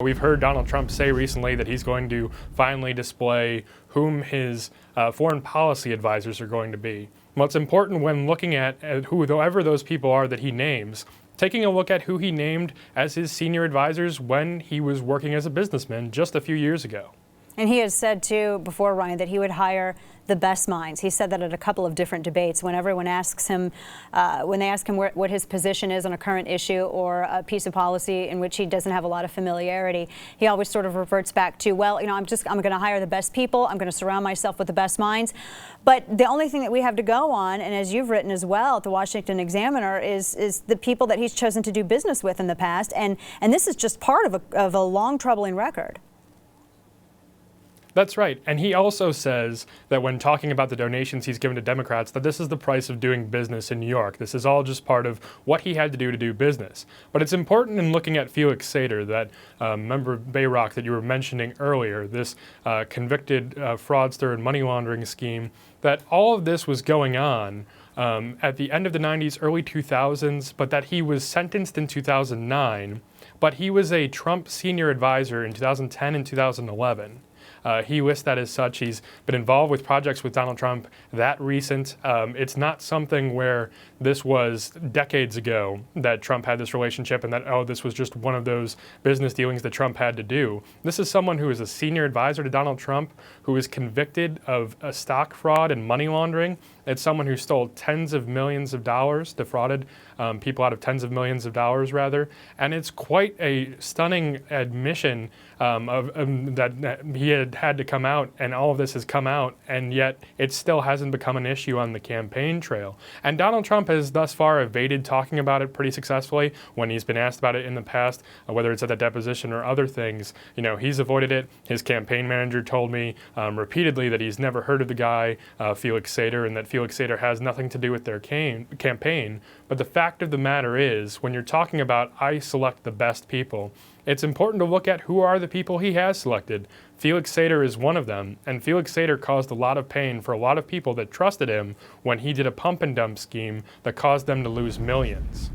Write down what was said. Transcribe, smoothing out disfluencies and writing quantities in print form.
We've heard Donald Trump say recently that he's going to finally display whom his foreign policy advisors are going to be. What's important when looking at whoever those people are that he names, taking a look at who he named as his senior advisors when he was working as a businessman just a few years ago. And he has said, too, before, Ryan, that he would hire the best minds. He said that at a couple of different debates. When everyone asks him, when they ask him what his position is on a current issue or a piece of policy in which he doesn't have a lot of familiarity, he always sort of reverts back to, well, I'm going to hire the best people. I'm going to surround myself with the best minds. But the only thing that we have to go on, and as you've written as well at the Washington Examiner, is the people that he's chosen to do business with in the past. And this is just part of a long, troubling record. That's right. And he also says that when talking about the donations he's given to Democrats, that this is the price of doing business in New York. This is all just part of what he had to do business. But it's important in looking at Felix Sater, that member of Bayrock that you were mentioning earlier, this convicted fraudster and money laundering scheme, that all of this was going on at the end of the 90s, early 2000s, but that he was sentenced in 2009, but he was a Trump senior advisor in 2010 and 2011. He lists that as such. He's been involved with projects with Donald Trump that recent. It's not something where this was decades ago that Trump had this relationship and that, oh, this was just one of those business dealings that Trump had to do. This is someone who is a senior advisor to Donald Trump, who is convicted of stock fraud and money laundering. It's someone who stole tens of millions of dollars, defrauded people out of tens of millions of dollars, rather. And it's quite a stunning admission that he had to come out, and all of this has come out, and yet it still hasn't become an issue on the campaign trail. And Donald Trump has thus far evaded talking about it pretty successfully when he's been asked about it in the past, whether it's at the deposition or other things. He's avoided it. His campaign manager told me repeatedly that he's never heard of the guy, Felix Sater, and that Felix Sater has nothing to do with their campaign. But the fact of the matter is, when you're talking about I select the best people, it's important to look at who are the people he has selected. Felix Sater is one of them, and Felix Sater caused a lot of pain for a lot of people that trusted him when he did a pump and dump scheme that caused them to lose millions.